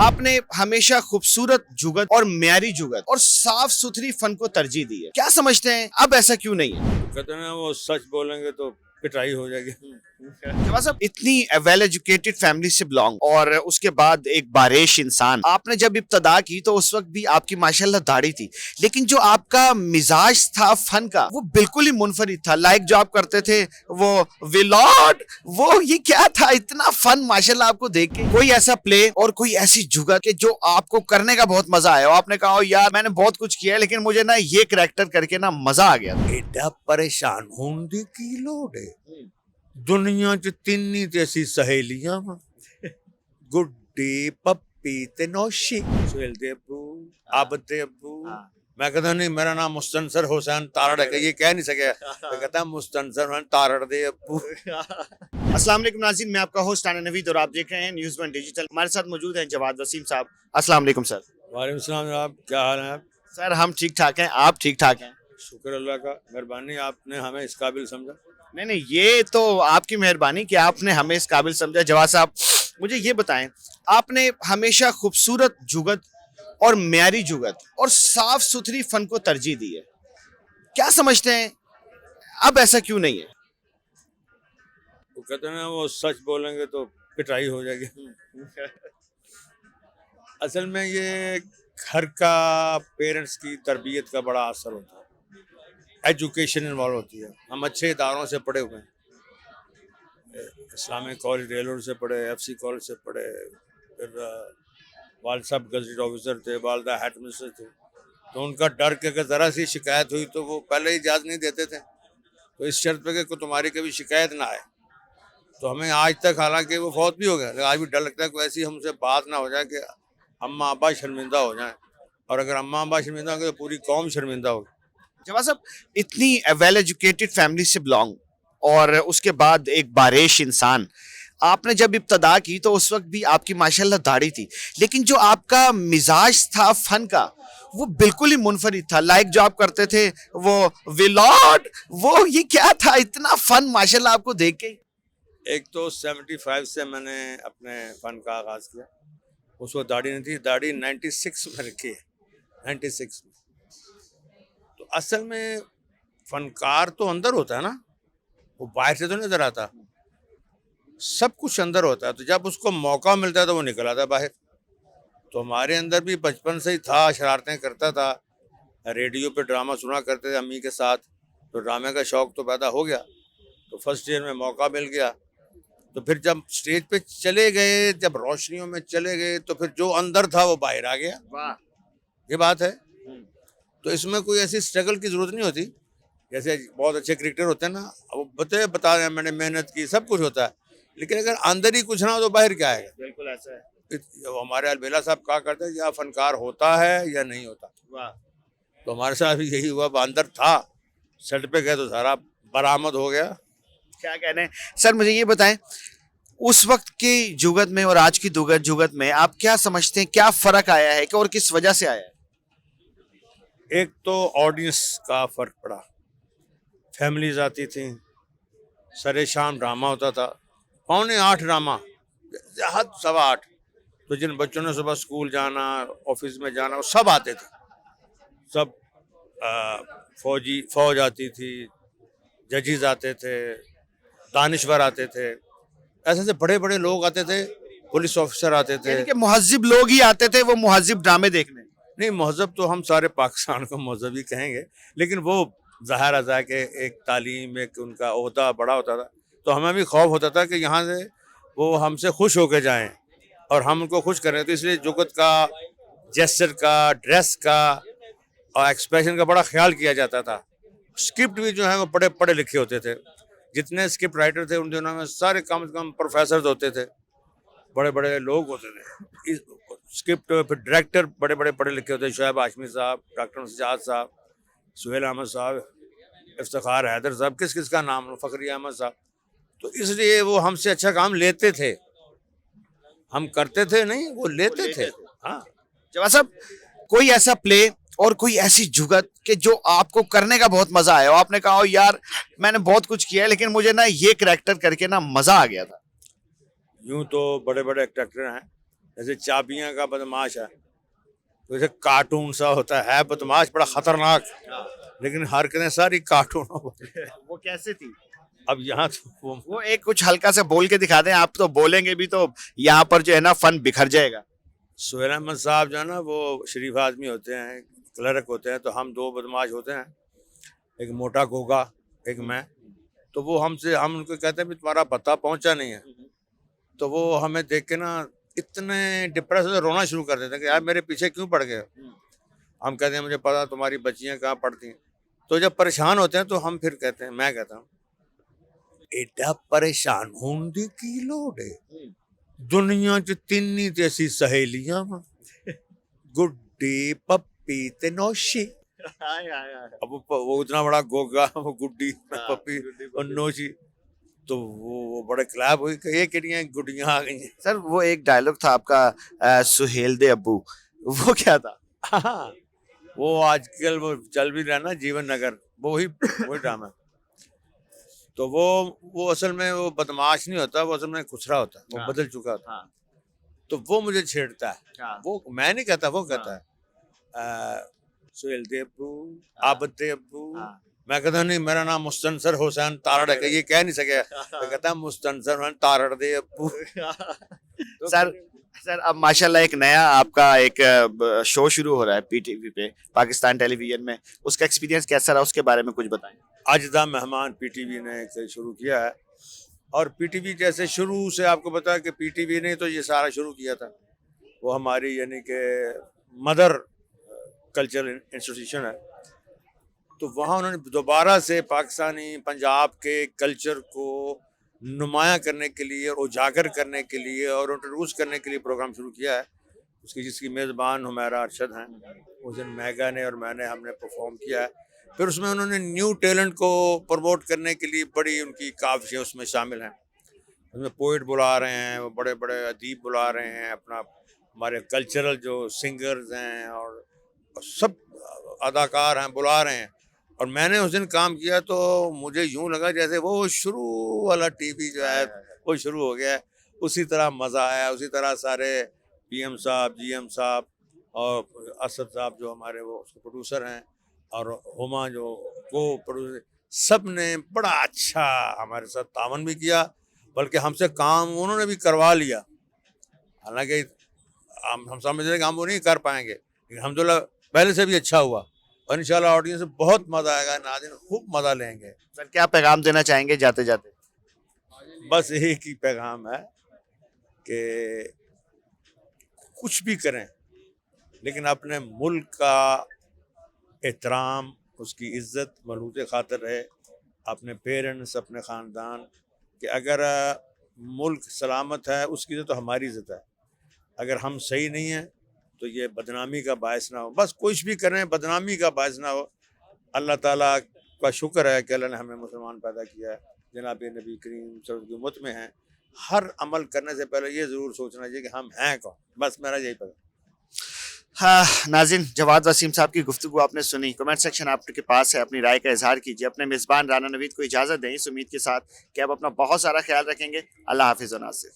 آپ نے ہمیشہ خوبصورت جگت اور معیاری جگت اور صاف ستھری فن کو ترجیح دی ہے، کیا سمجھتے ہیں اب ایسا کیوں نہیں ہے؟ کہتے ہیں وہ سچ بولیں گے تو پٹائی ہو جائے گی. جواز صاحب اتنی ویل ایجوکیٹڈ فیملی سے بلانگ اور اس کے بعد ایک باریش انسان، آپ نے جب ابتدا کی تو اس وقت بھی آپ کی ماشاءاللہ داڑھی تھی، لیکن جو آپ کا مزاج تھا فن کا وہ بالکل ہی منفرد تھا. لائک جو آپ کرتے تھے وہ ویلاڈ، وہ یہ کیا تھا؟ اتنا فن ماشاءاللہ آپ کو دیکھ کے. کوئی ایسا پلے اور کوئی ایسی جگت کہ جو آپ کو کرنے کا بہت مزہ آیا، آپ نے کہا یار میں نے بہت کچھ کیا لیکن مجھے نا یہ کریکٹر کر کے نا مزہ آ گیا. ایڈا پریشان ہون دی کی لوڑ ہے؟ دنیا چ تینی تے اسی سہیلیاں وا، گڈی پپی تے نوشی. سہیل دے ابو، عابد دے ابو. میں کہتا نہیں میرا نام مستنصر حسین تارڑ ہے، کہ یہ کہہ نہیں سکے. میں کہتا مستنصر حسین تارڑ دے ابو. السلام علیکم ناظرین، میں آپ کا ہوسٹ ثنا نوید اور آپ دیکھ رہے ہیں نیوز ون ڈیجیٹل. ہمارے ساتھ موجود ہیں جواد وسیم صاحب. السلام علیکم سر. وعلیکم السلام جناب، کیا حال ہے آپ؟ سر ہم ٹھیک ٹھاک ہیں، آپ ٹھیک ٹھاک ہیں؟ شکر اللہ کا، مہربانی آپ نے ہمیں اس قابل سمجھا. نہیں یہ تو آپ کی مہربانی کہ آپ نے ہمیں اس قابل سمجھا. جواد صاحب مجھے یہ بتائیں، آپ نے ہمیشہ خوبصورت جگت اور معیاری جگت اور صاف ستھری فن کو ترجیح دی ہے، کیا سمجھتے ہیں اب ایسا کیوں نہیں ہے؟ وہ کہتے ہیں وہ سچ بولیں گے تو پٹائی ہو جائے گی. اصل میں یہ گھر کا، پیرنٹس کی تربیت کا بڑا اثر ہوتا ہے. ایجوکیشن انوالو ہوتی ہے. ہم اچھے اداروں سے پڑھے ہوئے ہیں، اسلامک کالج ریلوڈ سے پڑھے، ایف سی کالج سے پڑھے، پھر والد صاحب گزٹ آفیسر تھے، والدہ ہیڈ منسٹر تھے. تو ان کا ڈر کہ اگر ذرا سی شکایت ہوئی تو وہ پہلے ہی اجازت نہیں دیتے تھے، تو اس شرط پہ کہ تمہاری کبھی شکایت نہ آئے. تو ہمیں آج تک، حالانکہ وہ فوت بھی ہو گیا، لیکن آج بھی ڈر لگتا ہے کہ ایسی ہم سے بات نہ ہو جائے کہ اماں ابا شرمندہ ہو جائیں. اور اگر اماں ابا شرمندہ ہو گئے تو پوری قوم شرمندہ ہوگی. جواد صاحب اتنی ویل ایجوکیٹڈ فیملی سے بلانگ اور اس کے بعد ایک باریش انسان، آپ نے جب ابتدا کی تو اس وقت بھی آپ کی ماشاءاللہ داڑھی تھی، لیکن جو آپ کا مزاج تھا فن کا وہ بالکل ہی منفرد تھا. لائک جو آپ کرتے تھے وہ ویلاڈ، وہ یہ کیا تھا؟ اتنا فن ماشاءاللہ آپ کو دیکھ کے. ایک تو 75 سے میں نے اپنے فن کا آغاز کیا. اس وقت داڑھی نہیں تھی، داڑھی 96 میں رکھی ہے، 96 میں. تو اصل میں فنکار تو اندر ہوتا ہے نا، وہ باہر سے تو نظر آتا. سب کچھ اندر ہوتا ہے، تو جب اس کو موقع ملتا ہے تو وہ نکل آتا ہے باہر. تو ہمارے اندر بھی بچپن سے ہی تھا، شرارتیں کرتا تھا. ریڈیو پہ ڈرامہ سنا کرتے تھے امی کے ساتھ، تو ڈرامے کا شوق تو پیدا ہو گیا. تو فرسٹ ایئر میں موقع مل گیا. تو پھر جب اسٹیج پہ چلے گئے، جب روشنیوں میں چلے گئے، تو پھر جو اندر تھا وہ باہر آ گیا. یہ بات ہے. تو اس میں کوئی ایسی اسٹرگل کی ضرورت نہیں ہوتی. جیسے بہت اچھے کرکٹر ہوتے ہیں نا، وہ بتا رہے ہیں میں نے محنت کی، سب کچھ ہوتا ہے، لیکن اگر اندر ہی کچھ نہ ہو تو باہر کیا آئے گا؟ بالکل ایسا ہے. ہمارے البیلا صاحب کہا کرتے ہیں یا فنکار ہوتا ہے یا نہیں ہوتا. تو ہمارے ساتھ بھی یہی ہوا. اندر تھا، سیٹ پہ گئے تو سارا برآمد ہو گیا. کیا کہنے ہیں سر، مجھے یہ بتائیں اس وقت کی جگت میں اور آج کی جگت میں آپ کیا سمجھتے ہیں، کیا فرق آیا ہے کہ اور کس وجہ سے آیا ہے؟ ایک تو آڈینس کا فرق پڑا. فیملیز آتی تھیں، سر شام ڈرامہ ہوتا تھا، 7:45 ڈرامہ، حد 8:15. تو جن بچوں نے صبح اسکول جانا، آفس میں جانا، وہ سب آتے تھے. سب فوج آتی تھی، ججز آتے تھے، دانشور آتے تھے، ایسے ایسے بڑے بڑے لوگ آتے تھے، پولیس آفیسر آتے تھے. یعنی کہ مہذب لوگ ہی آتے تھے وہ مہذب ڈرامے دیکھنے. نہیں، مہذب تو ہم سارے پاکستان کو مہذب ہی کہیں گے، لیکن وہ ظاہر ہے کہ ایک تعلیم، ایک ان کا عہدہ بڑا ہوتا تھا. تو ہمیں بھی خوف ہوتا تھا کہ یہاں سے وہ ہم سے خوش ہو کے جائیں اور ہم ان کو خوش کریں. تو اس لیے جگت کا، جیسچر کا، ڈریس کا اور ایکسپریشن کا بڑا خیال کیا جاتا تھا. اسکرپٹ بھی جو ہے وہ پڑھے لکھے ہوتے تھے. جتنے اسکرپٹ رائٹر تھے ان دنوں میں سارے کم سے کم پروفیسرز ہوتے تھے، بڑے بڑے لوگ ہوتے تھے. اسکرپٹ پھر ڈائریکٹر بڑے بڑے پڑھے لکھے ہوتے ہیں، شعیب ہاشمی صاحب، ڈاکٹر سجاد صاحب، سہیل احمد صاحب، افتخار حیدر صاحب، کس کا نام، فخری احمد صاحب. تو اس لیے وہ ہم سے اچھا کام لیتے تھے. ہم کرتے تھے نہیں، وہ لیتے تھے. ہاں جواد صاحب کوئی ایسا پلے اور کوئی ایسی جگت کہ جو آپ کو کرنے کا بہت مزہ آیا، آپ نے کہا یار میں نے بہت کچھ کیا لیکن مجھے نا یہ کریکٹر کر کے نا مزہ آ گیا تھا. یوں تو بڑے بڑے ایکٹر ہیں، جیسے چابیاں کا بدماش ہے، تو جیسے کارٹون سا ہوتا ہے بدماش بڑا خطرناک، لیکن حرکتیں ساری کارٹونوں پر۔ وہ کیسے تھی؟ اب یہاں تو وہ ایک کچھ ہلکا سے بول کے دکھا دیں، آپ تو بولیں گے بھی تو یہاں پر جو ہے نا فن بکھر جائے گا۔ سہیل احمد صاحب جو ہے نا وہ شریف آدمی ہوتے ہیں، کلرک ہوتے ہیں، تو ہم دو بدماش ہوتے ہیں، ایک موٹا گوگا ایک میں، تو وہ ہم ان کو کہتے ہیں بھی تمہارا پتہ پہنچا نہیں ہے، تو وہ ہمیں دیکھ کے نا اتنے ڈپریس سے رونا شروع کر دیتے ہیں کہ یار میرے پیچھے کیوں پڑ گئے؟ ہم کہتے ہیں مجھے پتا تمہاری بچیاں کہاں پڑھتی ہیں، تو جب پریشان ہوتے ہیں تو ہم پھر کہتے ہیں، میں کہتا ہوں ایڈا پریشان ہونے کی لوڑ ہے، دنیا چ تین ایسی سہیلیاں گڈی پپی تے نوشی۔ اب وہ اتنا بڑا گوگا، وہ گڈی پپی اور نوشی، تو وہ بڑے کلیب ہوئی کہ یہ کہڑیاں گڈیاں آ گئی ہیں۔ سر وہ ایک ڈائلگ تھا آپ کا سہیل دے ابو، وہ کیا تھا؟ وہ آج کل وہ چل بھی رہا نا جیون نگر، وہی ڈرامہ، تو وہ اصل میں وہ بدماش نہیں ہوتا، وہ اصل میں کھسرا ہوتا ہے، وہ بدل چکا ہوتا ہے، تو وہ مجھے چھیڑتا ہے، وہ میں نہیں کہتا، وہ کہتا ہے سہیل دے ابو، عابد دے ابو، میں کہتا ہوں نہیں میرا نام مستنصر حسین تارڑ ہے، کہ یہ کہہ نہیں سکے، میں کہتا ہے مستنصر حسین تارڑ دے ابو۔ سر اب ماشاءاللہ ایک نیا آپ کا ایک شو شروع ہو رہا ہے پی ٹی وی پہ، پاکستان ٹیلی ویژن میں، اس کا ایکسپیرینس کیسا رہا، اس کے بارے میں کچھ بتائیں۔ اجدا مہمان پی ٹی وی نے شروع کیا ہے، اور پی ٹی وی جیسے شروع سے آپ کو پتا ہے کہ پی ٹی وی نے تو یہ سارا شروع کیا تھا، وہ ہماری یعنی کہ مدر کلچرل انسٹیٹیوشن ہے، تو وہاں انہوں نے دوبارہ سے پاکستانی پنجاب کے کلچر کو نمایاں کرنے کے لیے اور اجاگر کرنے کے لیے اور انٹروڈیوس کرنے کے لیے پروگرام شروع کیا ہے، جس کی میزبان حمیرہ ارشد ہیں، اس دن میگا نے اور میں نے ہم نے پرفارم کیا ہے، پھر اس میں انہوں نے نیو ٹیلنٹ کو پروموٹ کرنے کے لیے بڑی ان کی کاوشیں اس میں شامل ہیں، اس میں پوئٹ بلا رہے ہیں، وہ بڑے بڑے ادیب بلا رہے ہیں، اپنا ہمارے کلچرل جو سنگرز ہیں اور سب اداکار ہیں بلا رہے ہیں، اور میں نے اس دن کام کیا تو مجھے یوں لگا جیسے وہ شروع والا ٹی وی جو ہے وہ شروع ہو گیا ہے، اسی طرح مزہ آیا، اسی طرح سارے پی ایم صاحب، جی ایم صاحب اور اسد صاحب جو ہمارے وہ اس کے پروڈیوسر ہیں، اور ہما جو کو پروڈیوسر، سب نے بڑا اچھا ہمارے ساتھ تعاون بھی کیا، بلکہ ہم سے کام انہوں نے بھی کروا لیا، حالانکہ ہم سمجھ رہے کہ ہم وہ نہیں کر پائیں گے، لیکن الحمدللہ پہلے سے بھی اچھا ہوا، اور انشاءاللہ آڈینس سے بہت مزہ آئے گا، ناظرین خوب مزہ لیں گے۔ سر کیا پیغام دینا چاہیں گے جاتے جاتے؟ بس ایک ہی پیغام ہے کہ کچھ بھی کریں لیکن اپنے ملک کا احترام، اس کی عزت ملوث خاطر رہے، اپنے پیرنٹس، اپنے خاندان، کہ اگر ملک سلامت ہے اس کی عزت تو ہماری عزت ہے، اگر ہم صحیح نہیں ہیں تو یہ بدنامی کا باعث نہ ہو، بس کچھ بھی کریں بدنامی کا باعث نہ ہو۔ اللہ تعالیٰ کا شکر ہے کہ اللہ نے ہمیں مسلمان پیدا کیا ہے، جناب نبی کریم صلی اللہ علیہ وسلم کی امت میں ہیں، ہر عمل کرنے سے پہلے یہ ضرور سوچنا چاہیے کہ ہم ہیں کون، بس میرا یہی پتا۔ ہاں ناظرین، جواد وسیم صاحب کی گفتگو آپ نے سنی، کمنٹ سیکشن آپ کے پاس ہے، اپنی رائے کا اظہار کیجیے، اپنے میزبان رانا نوید کو اجازت دیں اس امید کے ساتھ کہ آپ اپنا بہت سارا خیال رکھیں گے۔ اللہ حافظ و ناصر۔